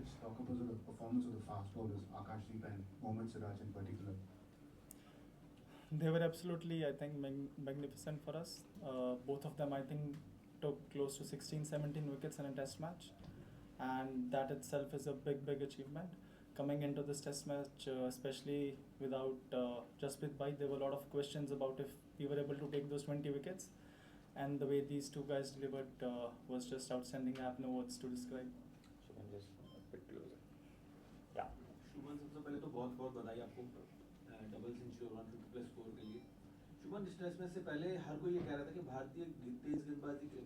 just talk about the performance of the fast bowlers, Akashdeep and Mohammad Siraj in particular? They were absolutely, I think, magnificent for us. Both of them, I think, took close to 16, 17 wickets in a test match. And that itself is a big achievement. Coming into this test match, especially without Jasprit Bhai, there were a lot of questions about if we were able to take those 20 wickets. And the way these two guys delivered was just outstanding. I have no words to describe. Shubman, just a bit closer. Yeah. Shubman सबसे पहले तो बहुत बहुत बधाई आपको double century और 150 plus score के लिए। शुभमन इस टेस्ट मैच से पहले हर कोई ये कह रहा था कि भारतीय तेज गेंदबाजी के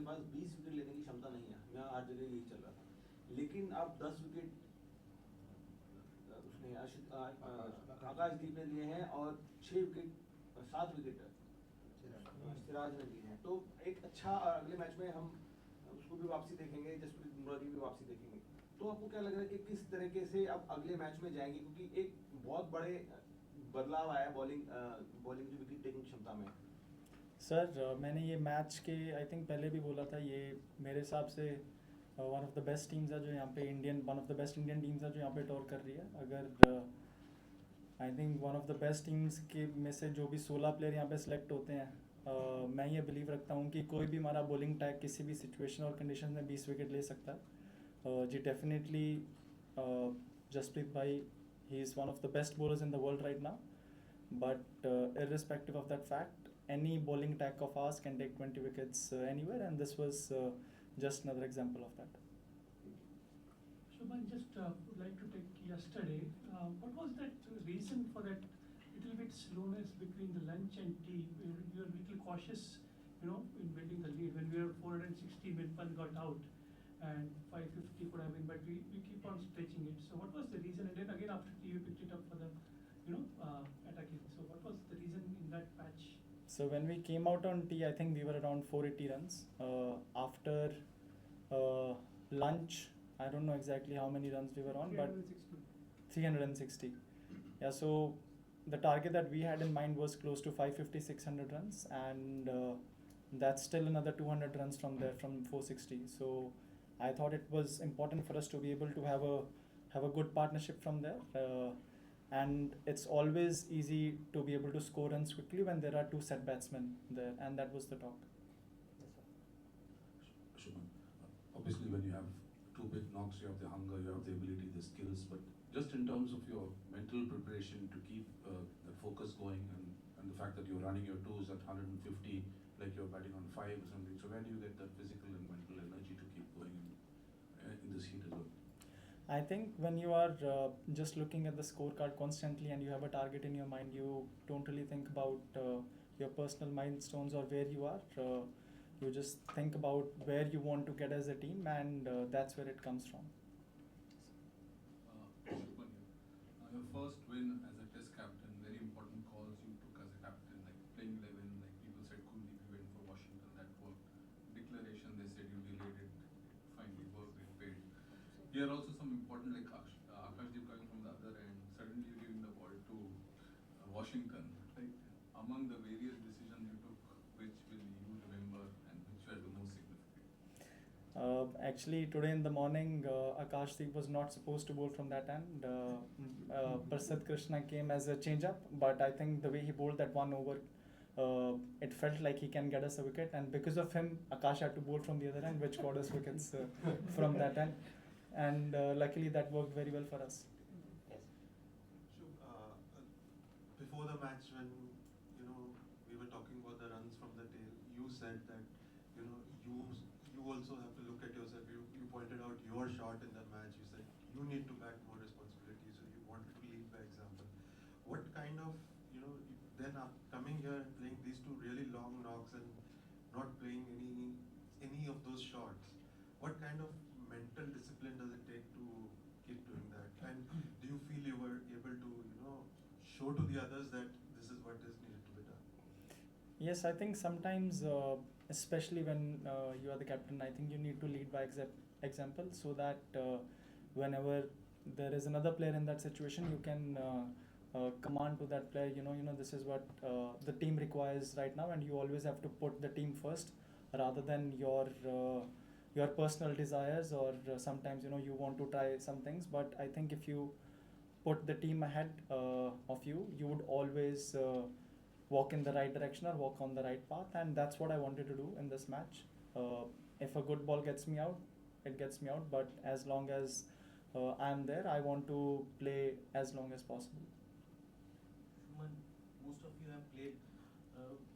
पास 20 विकेट लेने की क्षमता नहीं है, मैं हर जगह यही चल रहा था, लेकिन अब 10 विकेट उसने आकाशदीप ने लिए हैं और 7 विकेट सिराज ने लिए हैं, तो एक अच्छा अगले मैच में हम उसको भी वापसी देखेंगे, जसप्रीत बुमराह की भी वापसी देखेंगे। तो आपको क्या लग रहा है कि किस तरीके से अब अगले मैच में जाएंगे, क्योंकि एक बहुत बड़े बदलाव आया बॉलिंग की विकेट टेकिंग क्षमता में। सर मैंने ये मैच के आई थिंक पहले भी बोला था, ये मेरे हिसाब से one of the best teams है जो यहाँ पे one of the best Indian teams है जो यहाँ पे टॉर कर रही है। अगर I think one of the best teams के में से जो भी 16 प्लेयर यहाँ पे सिलेक्ट होते हैं, मैं ये बिलीव रखता हूँ कि कोई भी हमारा बॉलिंग टैग किसी भी सिचुएशन और कंडीशन में 20 विकेट ले सकता है। जी डेफिनेटली जसप्रीत भाई, he is one of the best bowlers in the world right now, but irrespective of that fact, any bowling attack of ours can take 20 wickets anywhere, and this was just another example of that. Shubman, just would like to take yesterday. What was that reason for that little bit slowness between the lunch and tea? You were a little cautious, in building the lead when we were 460 when one got out, and 550 could have been, but we keep on stretching it. So what was the reason? And then again after tea you picked it up for the attacking. So what was the reason in that patch? So when we came out on tea, I think we were around 480 runs. After lunch, I don't know exactly how many runs we were on, but 360. Yeah, so the target that we had in mind was close to 550, 600 runs, and that's still another 200 runs from there, from 460. So I thought it was important for us to be able to have a good partnership from there, and it's always easy to be able to score runs quickly when there are two set batsmen there, and that was the talk. Yes, sir. Shubman, obviously when you have two big knocks, you have the hunger, you have the ability, the skills, but just in terms of your mental preparation to keep that focus going, and the fact that you're running your twos at 150 like you're batting on 5 or something, so where do you get that physical and mental energy to keep going in this heat as well? I think when you are just looking at the scorecard constantly and you have a target in your mind, you don't really think about your personal milestones or where you are. You just think about where you want to get as a team, and that's where it comes from. Shubman, your first win as a test captain, very important calls you took as a captain, like playing 11, like people said Kuldeep, you went for Washington, that worked. Declaration, they said you delayed it finally worked, it paid. Here are also some important, like Akashdeep coming from the other end, suddenly you're giving the ball to Washington. Like among the various decisions you took, which will you remember and which were the most significant? Actually, today in the morning, Akashdeep was not supposed to bowl from that end. Prasad Krishna came as a change-up, but I think the way he bowled that one over, it felt like he can get us a wicket, and because of him, Akash had to bowl from the other end, which got us wickets from that end, and luckily that worked very well for us. Yes. Before the match, when we were talking about the runs from the tail, you said that you also have to look at yourself. You pointed out your shot in the match. You said you need to back more responsibility, so you wanted to lead by example. What kind of then coming here and playing these two really long knocks and not playing any of those shots, what kind of mental discipline does it take to keep doing that? And do you feel you were able to show to the others that this is what is needed to be done? Yes, I think sometimes, especially when you are the captain, I think you need to lead by example, so that whenever there is another player in that situation, you can command to that player, this is what the team requires right now, and you always have to put the team first rather than your your personal desires, or sometimes you want to try some things. But I think if you put the team ahead of you, you would always walk in the right direction or walk on the right path, and that's what I wanted to do in this match. If a good ball gets me out, it gets me out, but as long as I'm there, I want to play as long as possible. Shubman, most of you have played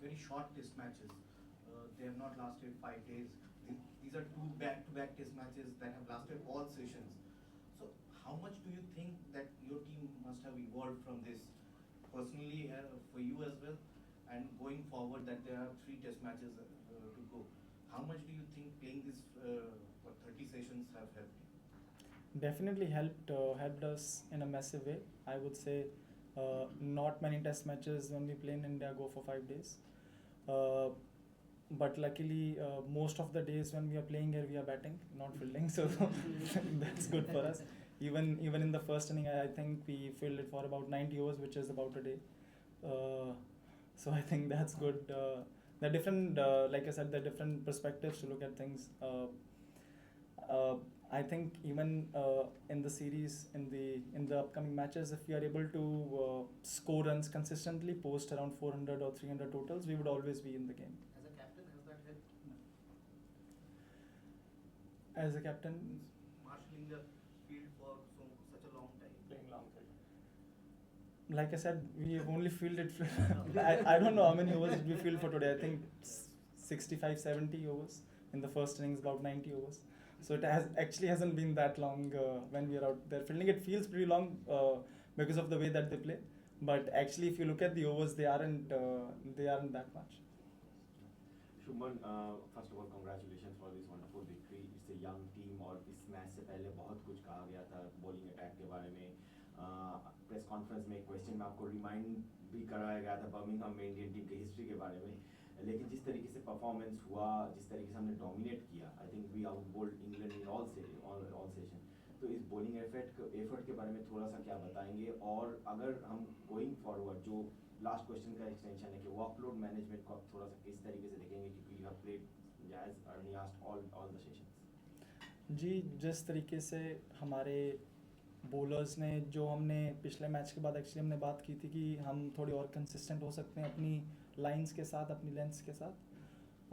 very short test matches. They have not lasted 5 days. These are two back-to-back test matches that have lasted all sessions. So how much do you think that your team must have evolved from this personally for you as well, and going forward that there are 3 test matches to go? How much do you think playing this for 30 sessions have helped you? Definitely helped us in a massive way. I would say not many test matches when we play in India go for 5 days. But luckily, most of the days when we are playing here, we are batting, not fielding. So that's good for us. Even in the first inning, I think we fielded for about 90 overs, which is about a day. So I think that's good. There are different, like I said, there are different perspectives to look at things. I think even in the series, in the upcoming matches, if we are able to score runs consistently, post around 400 or 300 totals, we would always be in the game. As a captain, has that helped? As a captain, Marshalling the field for such a long time. Playing long time. like I said, we have only fielded. I don't know how many overs did we field for today. I think 65, 70 overs. In the first innings, about 90 overs. So it hasn't been that long when we are out there fielding. It feels pretty long because of the way that they play. But actually, if you look at the overs, they aren't that much. Shubman, first of all, congratulations for this wonderful victory. It's a young team और इस match से पहले बहुत कुछ कहा गया था bowling attack के बारे में. प्रेस कॉन्फ्रेंस में एक क्वेश्चन में आपको रिमाइंड भी कराया गया था बर्मिंघम में इंडियन टीम की हिस्ट्री के बारे में. लेकिन जिस तरीके से परफॉर्मेंस हुआ, जिस तरीके से हमने डोमिनेट किया, I think we outbowled England in all session. तो इस बॉलिंग एफर्ट के बारे में थोड़ा सा क्या बताएंगे, और अगर हम गोइंग फॉरवर्ड जो लास्ट क्वेश्चन का एक्सटेंशन है कि वर्कलोड मैनेजमेंट को आप थोड़ा सा किस तरीके से देखेंगे, क्योंकि you have played as early asked all the sessions. जी, जिस तरीके से हमारे बॉलर्स ने, जो हमने पिछले मैच के बाद एक्चुअली हमने बात की थी कि हम थोड़ी और कंसिस्टेंट हो सकते हैं अपनी लाइंस के साथ, अपनी लेंथ्स के साथ,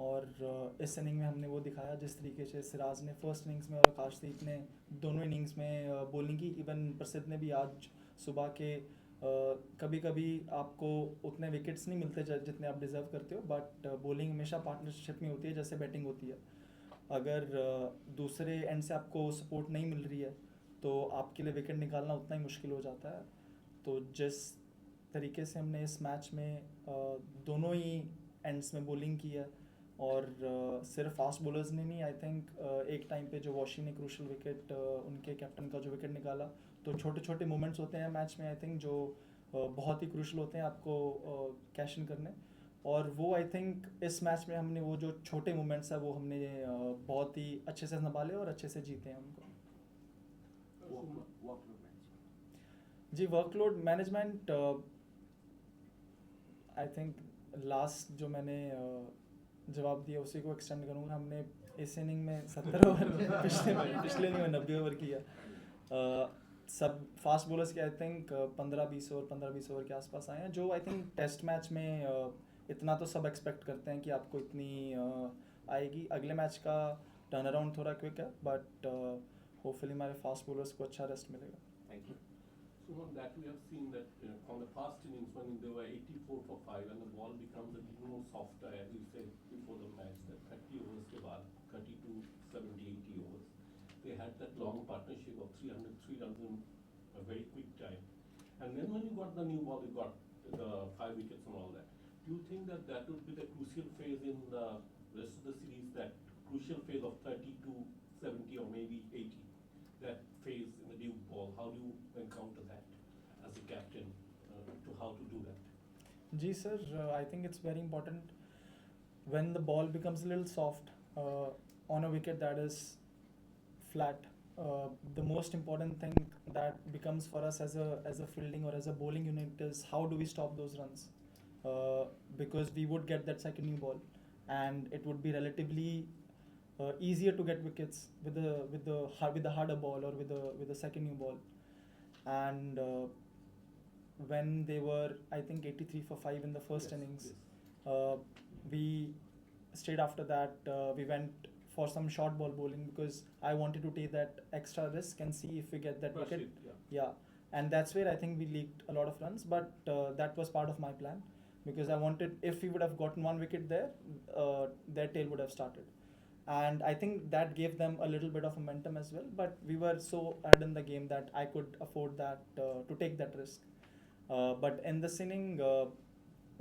और इस इनिंग में हमने वो दिखाया. जिस तरीके से सिराज ने फर्स्ट इनिंग्स में और आकाशदीप ने दोनों इनिंग्स में बॉलिंग की. इवन प्रसिद्ध ने भी आज सुबह के कभी कभी आपको उतने विकेट्स नहीं मिलते जितने आप डिज़र्व करते हो, बट बॉलिंग हमेशा पार्टनरशिप में होती है जैसे बैटिंग होती है. अगर दूसरे एंड से आपको सपोर्ट नहीं मिल रही है तो आपके लिए विकेट निकालना उतना ही मुश्किल हो जाता है. तो जिस तरीके से हमने इस मैच में दोनों ही एंड्स में बॉलिंग की है, और सिर्फ फास्ट बॉलर्स ने नहीं, आई थिंक एक टाइम पे जो वॉशी ने क्रूशल विकेट, उनके कैप्टन का जो विकेट निकाला, तो छोटे छोटे मोमेंट्स होते हैं मैच में आई थिंक जो बहुत ही क्रूशल होते हैं आपको कैश इन करने. और वो आई थिंक इस मैच में हमने वो जो छोटे मोमेंट्स है वो हमने बहुत ही अच्छे से संभाले और अच्छे से जीते हैं उनको. जी, workload management I think last जो मैंने जवाब दिया उसी को एक्सटेंड करूँगा. हमने इस इनिंग में 70 ओवर पिछले इनिंग में 90 ओवर किया. सब फास्ट बॉलर्स के आई थिंक 15-20 ओवर के आसपास आए हैं, जो आई थिंक टेस्ट मैच में इतना तो सब एक्सपेक्ट करते हैं कि आपको इतनी आएगी. अगले मैच का टर्न अराउंड थोड़ा क्विक है, बट होपफुली हमारे फास्ट बॉलर्स को अच्छा रेस्ट मिलेगा. Thank you. So on that we have seen that from the past innings when they were 84 for 5 and the ball becomes a little more softer, as you said before the match, that 30 overs के बाद 30 to 70, 80 overs, they had that long partnership of 303 runs in a very quick time. And then when you got the new ball, you got the 5 wickets and all that. Do you think that that would be the crucial phase in the rest of the series, that crucial phase of 30 to 70 or maybe 80, that phase in the new ball? How do you encounter that as a captain, to how to do that? Ji sir, I think it's very important when the ball becomes a little soft on a wicket that is flat. The most important thing that becomes for us as a fielding or as a bowling unit is how do we stop those runs, because we would get that second new ball and it would be relatively easier to get wickets with the harder ball or with the second new ball. And when they were, I think, 83 for 5 in the first innings, we straight after that we went for some short ball bowling because I wanted to take that extra risk and see if we get that Rush wicket. it, Yeah, and that's where I think we leaked a lot of runs, but that was part of my plan because I wanted, if we would have gotten one wicket there, their tail would have started. And I think that gave them a little bit of momentum as well, but we were so ahead in the game that I could afford that to take that risk. But in this inning,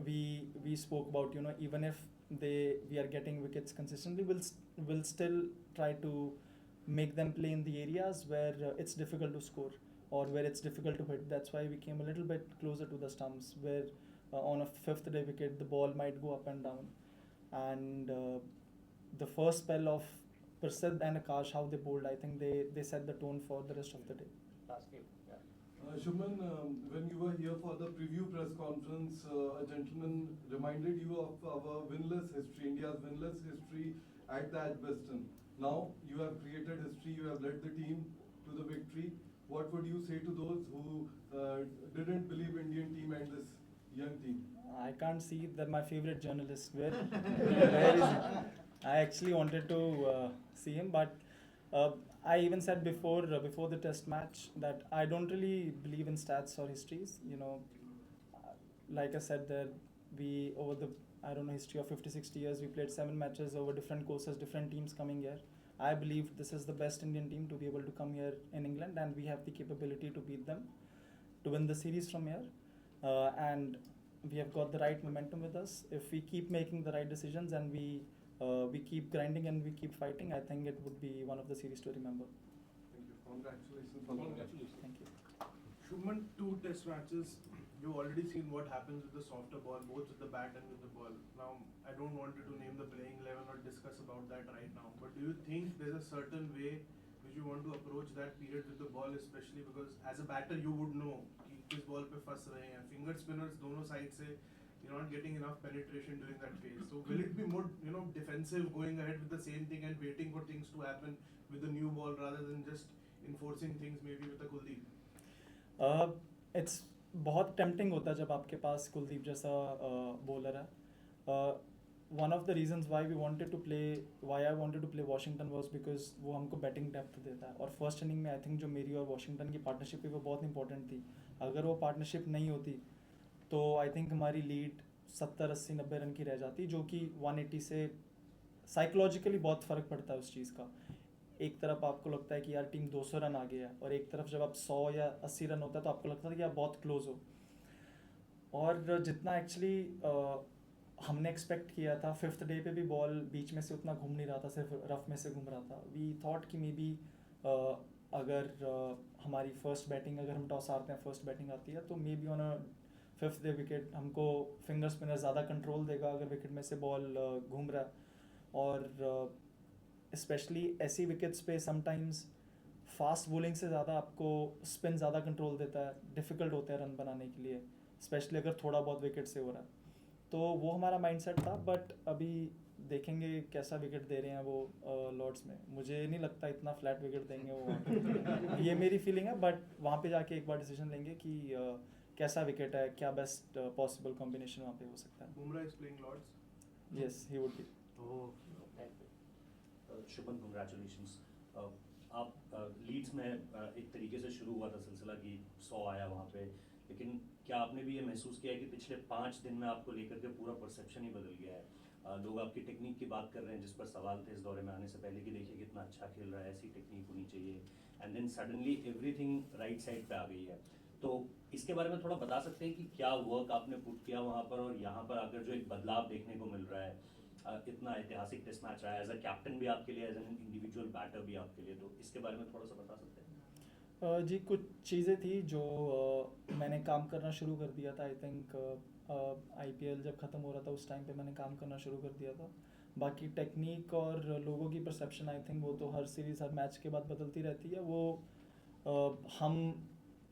we spoke about, you know, even if we are getting wickets consistently, we'll still try to make them play in the areas where it's difficult to score or where it's difficult to hit. That's why we came a little bit closer to the stumps, where on a fifth day wicket the ball might go up and down. And the first spell of Prasidh and Akash, how they bowled, I think they set the tone for the rest of the day. Last game, yeah. Shubman, when you were here for the preview press conference, a gentleman reminded you of our winless history, India's winless history at the Edgbaston. Now you have created history, you have led the team to the victory. What would you say to those who didn't believe Indian team and this young team? I can't see that my favorite journalist. Where is he? I actually wanted to see him, but I even said before the test match that I don't really believe in stats or histories. You know, like I said, there we over the history of 50-60 years, we played 7 matches over different courses, different teams coming here. I believe this is the best Indian team to be able to come here in England, and we have the capability to beat them, to win the series from here, and we have got the right momentum with us. If we keep making the right decisions and we keep grinding and we keep fighting, I think it would be one of the series to remember. Thank you. Congratulations for the Congratulations. Thank you. Shubman, 2 test matches. You've already seen what happens with the softer ball, both with the bat and with the ball. Now, I don't want you to name the playing 11 or discuss about that right now, but do you think there's a certain way which you want to approach that period with the ball, especially because as a batter you would know कि किस ball पे फंस रहे हैं. Finger spinners दोनों side से you're not getting enough penetration during that phase. So will it be more, you know, defensive, going ahead with the same thing and waiting for things to happen with the new ball rather than just enforcing things maybe with the Kuldeep? It's बहुत tempting होता है जब आपके पास कुलदीप जैसा bowler है. One of the reasons why I wanted to play Washington was because वो हमको batting depth देता है, और फर्स्ट इनिंग में आई थिंक जो मेरी और वॉशिंगटन की पार्टनरशिप है वो बहुत इंपॉर्टेंट थी. अगर वो पार्टनरशिप नहीं होती तो आई थिंक हमारी लीड 70-80-90 रन की रह जाती, जो कि 180 से साइकोलॉजिकली बहुत फ़र्क पड़ता है उस चीज़ का. एक तरफ आपको लगता है कि यार टीम 200 रन आगे है, और एक तरफ जब आप 100 या 80 रन होता है तो आपको लगता है कि आप बहुत क्लोज हो. और जितना एक्चुअली हमने एक्सपेक्ट किया था, 5th डे पे भी बॉल बीच में से उतना घूम नहीं रहा था, सिर्फ रफ में से घूम रहा था. वी थॉट कि मे बी अगर हमारी फर्स्ट बैटिंग, अगर हम टॉस हारते हैं, फर्स्ट बैटिंग आती है, तो may be on a 5th day wicket हमको फिंगर स्पिनर ज़्यादा कंट्रोल देगा अगर विकेट में से बॉल घूम रहा है. और स्पेशली ऐसी विकेट्स पे समटाइम्स फास्ट बॉलिंग से ज़्यादा आपको स्पिन ज़्यादा कंट्रोल देता है, डिफ़िकल्ट होता है रन बनाने के लिए, स्पेशली अगर थोड़ा बहुत विकेट से हो रहा है. तो वो हमारा माइंडसेट था, बट अभी देखेंगे कैसा विकेट दे रहे हैं वो लॉर्ड्स में. मुझे नहीं लगता इतना फ्लैट विकेट देंगे वो ये मेरी फीलिंग है, बट वहाँ पे जाके एक बार डिसीजन लेंगे कि कैसा विकेट है, क्या बेस्ट पॉसिबल कॉम्बिनेशन वहाँ पे हो सकता है. Bumrah is playing Lords. Yes, he would be. Shubman, congratulations. आप लीड्स में एक तरीके से शुरू हुआ था सिलसिला कि 100 आया वहाँ पे, लेकिन क्या आपने भी ये महसूस किया कि पिछले 5 दिन में आपको लेकर के पूरा परसेप्शन ही बदल गया है? लोग आपकी टेक्निक की बात कर रहे हैं, जिस पर सवाल थे इस दौरे में आने से पहले कि देखिए कितना अच्छा खेल रहा है, ऐसी टेक्निक होनी चाहिए, and then suddenly everything right side पे आ गई है. तो इसके बारे में थोड़ा बता सकते हैं कि क्या वर्क आपने पुट किया वहाँ पर, और यहाँ पर आकर जो एक बदलाव देखने को मिल रहा है. इतना ऐतिहासिक टेस्ट मैच रहा है, एज अ कैप्टन भी आपके लिए, एज एन इंडिविजुअल बैटर भी आपके लिए, तो इसके बारे में थोड़ा सा बता सकते हैं? जी, कुछ चीज़ें थी जो मैंने काम करना शुरू कर दिया था. आई थिंक IPL जब ख़त्म हो रहा था उस टाइम पे मैंने काम करना शुरू कर दिया था. बाकी टेक्निक और लोगों की परसेप्शन, आई थिंक वो तो हर सीरीज़, हर मैच के बाद बदलती रहती है. वो हम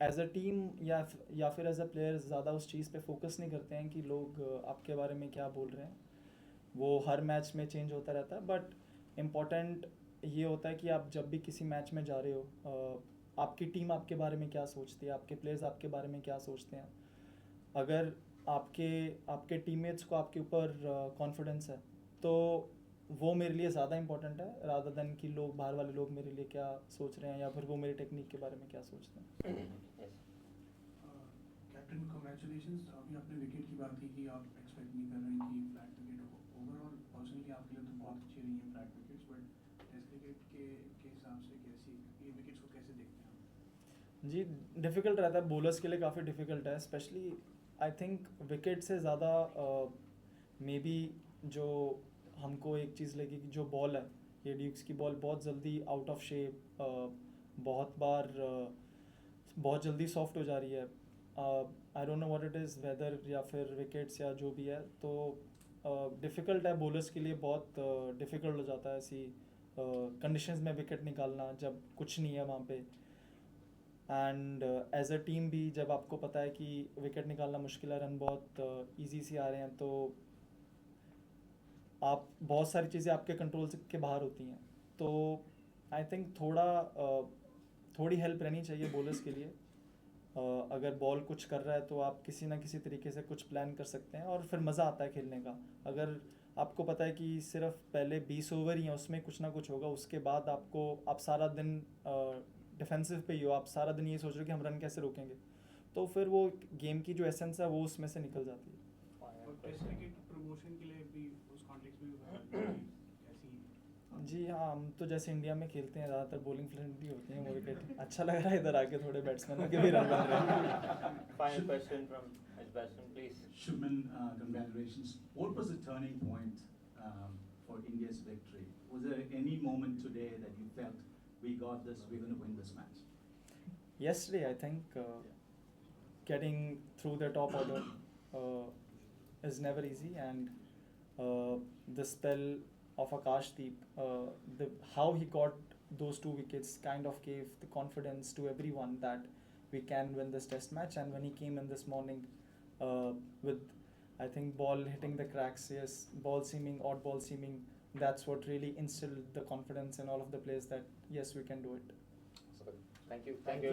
एज अ टीम या फिर एज अ प्लेयर ज़्यादा उस चीज़ पे फोकस नहीं करते हैं कि लोग आपके बारे में क्या बोल रहे हैं. वो हर मैच में चेंज होता रहता है. बट इम्पोर्टेंट ये होता है कि आप जब भी किसी मैच में जा रहे हो, आपकी टीम आपके बारे में क्या सोचती है, आपके प्लेयर्स आपके बारे में क्या सोचते हैं. अगर आपके टीममेट्स को आपके ऊपर कॉन्फिडेंस है तो वो मेरे लिए ज़्यादा इंपॉर्टेंट है रादर देन कि लोग बाहर वाले लोग मेरे लिए क्या सोच रहे हैं या फिर वो मेरी टेक्निक के बारे में क्या सोचते हैं. Captain congratulations. अभी आपने विकेट की बात की कि आप एक्सपेक्ट नहीं कर रहे कि फ्लैट विकेट हो. ओवरऑल पर्सनली आपके लिए तो बहुत अच्छी रही हैं flat wickets, but test cricket के हिसाब से कैसी ये विकेट्स को कैसे देखते हैं आप? जी, डिफ़िकल्ट रहता है, बॉलर्स के लिए काफ़ी डिफ़िकल्ट है. स्पेशली आई थिंक विकेट से ज़्यादा मे बी जो हमको एक चीज़ लगी कि जो बॉल है, ये ड्यूक्स की बॉल बहुत जल्दी आउट ऑफ शेप, बहुत बार बहुत जल्दी सॉफ्ट हो जा रही है. I don't know what it is, weather या फिर विकेट्स या जो भी है. तो डिफ़िकल्ट है बॉलर्स के लिए, बहुत डिफ़िकल्ट हो जाता है ऐसी कंडीशंस में विकेट निकालना जब कुछ नहीं है वहाँ पे. एंड एज अ टीम भी जब आपको पता है कि विकेट निकालना मुश्किल है, रन बहुत ईजी से आ रहे हैं, तो आप बहुत सारी चीज़ें आपके कंट्रोल के बाहर होती हैं. तो आई थिंक थोड़ी हेल्प रहनी चाहिए बॉलर्स के लिए. अगर बॉल कुछ कर रहा है तो आप किसी ना किसी तरीके से कुछ प्लान कर सकते हैं और फिर मज़ा आता है खेलने का. अगर आपको पता है कि सिर्फ पहले 20 ओवर ही हैं, उसमें कुछ ना कुछ होगा, उसके बाद आप सारा दिन डिफेंसिव पे ही हो, आप सारा दिन ये सोच रहे हो कि हम रन कैसे रोकेंगे, तो फिर वो गेम की जो एसेंस है वो उसमें से निकल जाती है. और टेस्ट क्रिकेट प्रमोशन के लिए भी उस कॉन्टेक्स्ट में ऐसी जी हाँ, हम तो जैसे इंडिया में खेलते हैं ज़्यादातर बॉलिंग फ्रेंडली होती हैं वो विकेट. अच्छा लग रहा है इधर आके थोड़े बैट्समैनों के भी रन बन रहे हैं. Final question from Edgbaston, please. Shubman, congratulations. What was the turning point for India's victory? Was there any moment today that you felt we got this, we're going to win this match? Yesterday, I think getting through the top order is never easy, and the spell of Akashdeep, how he got those 2 wickets kind of gave the confidence to everyone that we can win this test match. And when he came in this morning with, I think, ball hitting the cracks, yes, odd ball seaming, that's what really instilled the confidence in all of the players that yes, we can do it. So, thank you. Thank you.